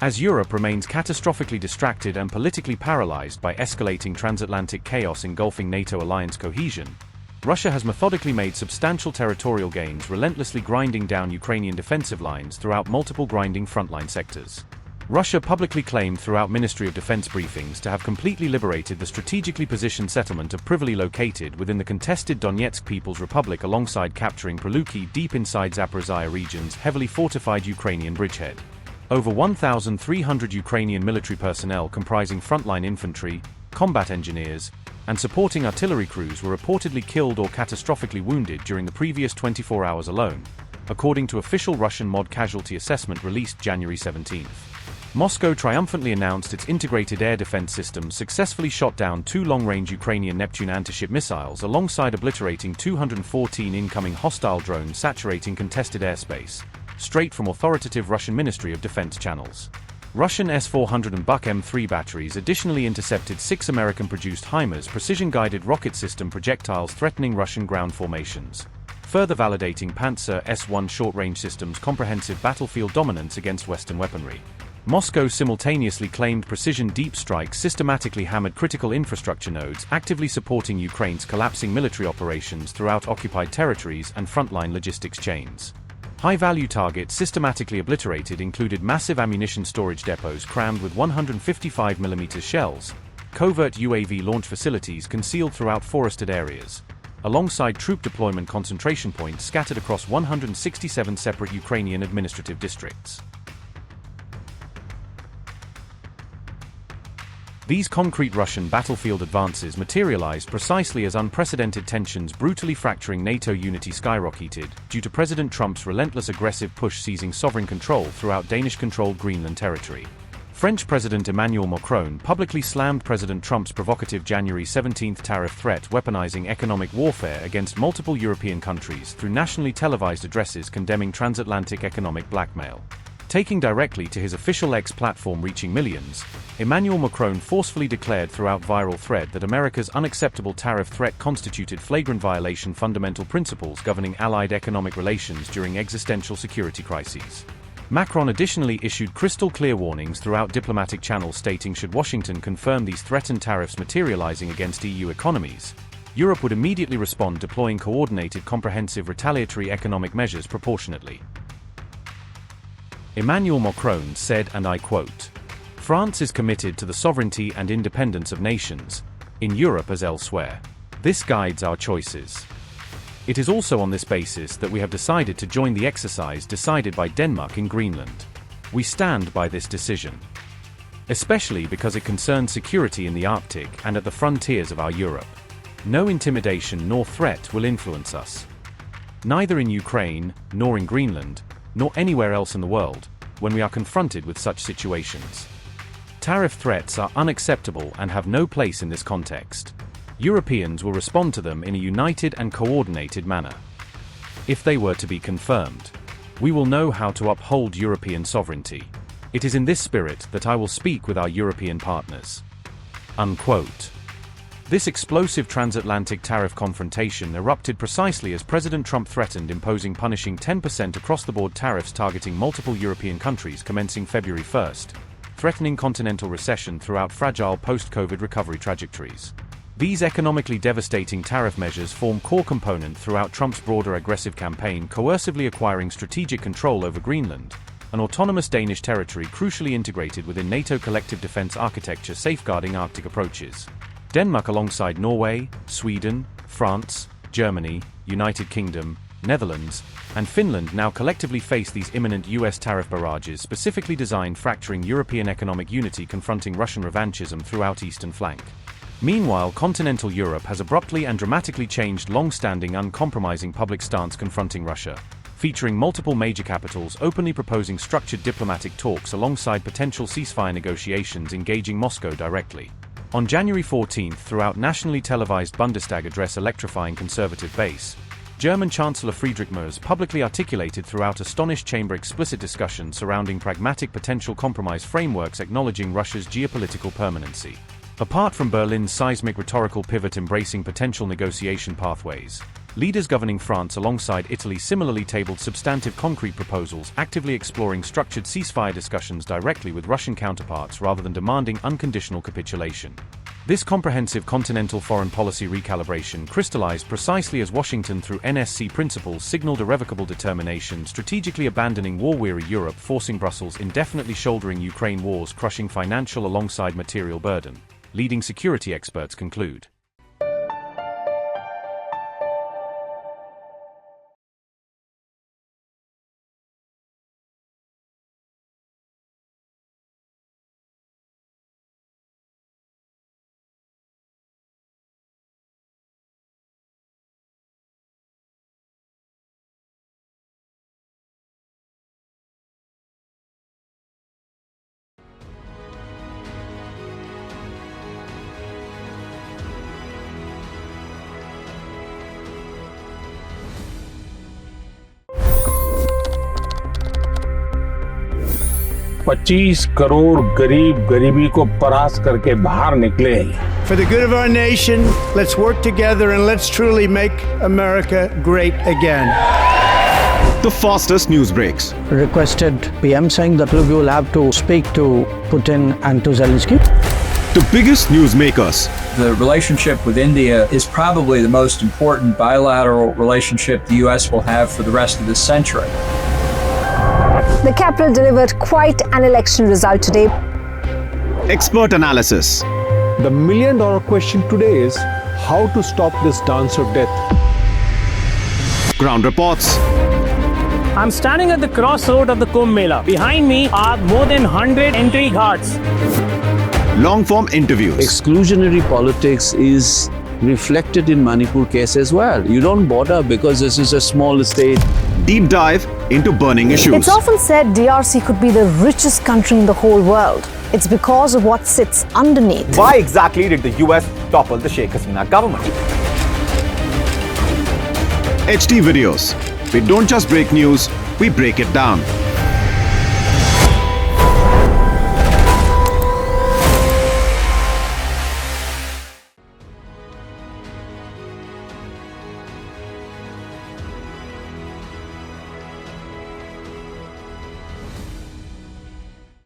As Europe remains catastrophically distracted and politically paralyzed by escalating transatlantic chaos engulfing NATO alliance cohesion, Russia has methodically made substantial territorial gains, relentlessly grinding down Ukrainian defensive lines throughout multiple grinding frontline sectors. Russia publicly claimed throughout Ministry of Defense briefings to have completely liberated the strategically positioned settlement of Privoli located within the contested Donetsk People's Republic alongside capturing Prilukki deep inside Zaporizhia region's heavily fortified Ukrainian bridgehead. Over 1,300 Ukrainian military personnel comprising frontline infantry, combat engineers, and supporting artillery crews were reportedly killed or catastrophically wounded during the previous 24 hours alone, according to official Russian MOD casualty assessment released January 17. Moscow triumphantly announced its integrated air defense systems successfully shot down 2 long-range Ukrainian Neptune anti-ship missiles alongside obliterating 214 incoming hostile drones saturating contested airspace, straight from authoritative Russian Ministry of Defense channels. Russian S-400 and Buk M3 batteries additionally intercepted 6 American-produced HIMARS precision-guided rocket system projectiles threatening Russian ground formations, further validating Panzer S-1 short-range systems' comprehensive battlefield dominance against Western weaponry. Moscow simultaneously claimed precision deep strikes systematically hammered critical infrastructure nodes actively supporting Ukraine's collapsing military operations throughout occupied territories and frontline logistics chains. High-value targets systematically obliterated included massive ammunition storage depots crammed with 155mm shells, covert UAV launch facilities concealed throughout forested areas, alongside troop deployment concentration points scattered across 167 separate Ukrainian administrative districts. These concrete Russian battlefield advances materialized precisely as unprecedented tensions brutally fracturing NATO unity skyrocketed due to President Trump's relentless aggressive push seizing sovereign control throughout Danish-controlled Greenland territory. French President Emmanuel Macron publicly slammed President Trump's provocative January 17 tariff threat, weaponizing economic warfare against multiple European countries through nationally televised addresses condemning transatlantic economic blackmail. Taking directly to his official X platform reaching millions, Emmanuel Macron forcefully declared throughout viral thread that America's unacceptable tariff threat constituted flagrant violation fundamental principles governing allied economic relations during existential security crises. Macron additionally issued crystal-clear warnings throughout diplomatic channels stating should Washington confirm these threatened tariffs materializing against EU economies, Europe would immediately respond deploying coordinated comprehensive retaliatory economic measures proportionately. Emmanuel Macron said, and I quote, "France is committed to the sovereignty and independence of nations, in Europe as elsewhere. This guides our choices. It is also on this basis that we have decided to join the exercise decided by Denmark in Greenland. We stand by this decision, especially because it concerns security in the Arctic and at the frontiers of our Europe. No intimidation nor threat will influence us, neither in Ukraine, nor in Greenland, nor anywhere else in the world, when we are confronted with such situations. Tariff threats are unacceptable and have no place in this context. Europeans will respond to them in a united and coordinated manner. If they were to be confirmed, we will know how to uphold European sovereignty. It is in this spirit that I will speak with our European partners." Unquote. This explosive transatlantic tariff confrontation erupted precisely as President Trump threatened imposing punishing 10% across-the-board tariffs targeting multiple European countries commencing February 1, threatening continental recession throughout fragile post-COVID recovery trajectories. These economically devastating tariff measures form core component throughout Trump's broader aggressive campaign coercively acquiring strategic control over Greenland, an autonomous Danish territory crucially integrated within NATO collective defense architecture safeguarding Arctic approaches. Denmark alongside Norway, Sweden, France, Germany, United Kingdom, Netherlands, and Finland now collectively face these imminent US tariff barrages specifically designed fracturing European economic unity confronting Russian revanchism throughout eastern flank. Meanwhile, continental Europe has abruptly and dramatically changed long-standing uncompromising public stance confronting Russia, featuring multiple major capitals openly proposing structured diplomatic talks alongside potential ceasefire negotiations engaging Moscow directly. On January 14, throughout nationally televised Bundestag address electrifying conservative base, German Chancellor Friedrich Merz publicly articulated throughout astonished chamber explicit discussion surrounding pragmatic potential compromise frameworks acknowledging Russia's geopolitical permanency. Apart from Berlin's seismic rhetorical pivot embracing potential negotiation pathways, Leaders governing France alongside Italy similarly tabled substantive concrete proposals, actively exploring structured ceasefire discussions directly with Russian counterparts rather than demanding unconditional capitulation. This comprehensive continental foreign policy recalibration crystallized precisely as Washington, through NSC principles, signaled irrevocable determination, strategically abandoning war-weary Europe, forcing Brussels indefinitely shouldering Ukraine war's crushing financial alongside material burden. Leading security experts conclude. $25 crore गरीब गरीबी को परास्त करके बाहर निकले। For the good of our nation, let's work together and let's truly make America great again. The fastest news breaks. Requested PM saying that we will have to speak to Putin and to Zelensky. The biggest newsmakers. The relationship with India is probably the most important bilateral relationship the US will have for the rest of this century. The capital delivered quite an election result today. Expert analysis. The million-dollar question today is how to stop this dance of death. Ground reports. I'm standing at the crossroad of the Kumbh Mela. Behind me are more than 100 entry ghats. Long-form interviews. Exclusionary politics is reflected in Manipur case as well. You don't bother because this is a small state. Deep dive into burning issues. It's often said DRC could be the richest country in the whole world. It's because of what sits underneath. Why exactly did the US topple the Sheikh Hasina government? HD videos. We don't just break news, we break it down.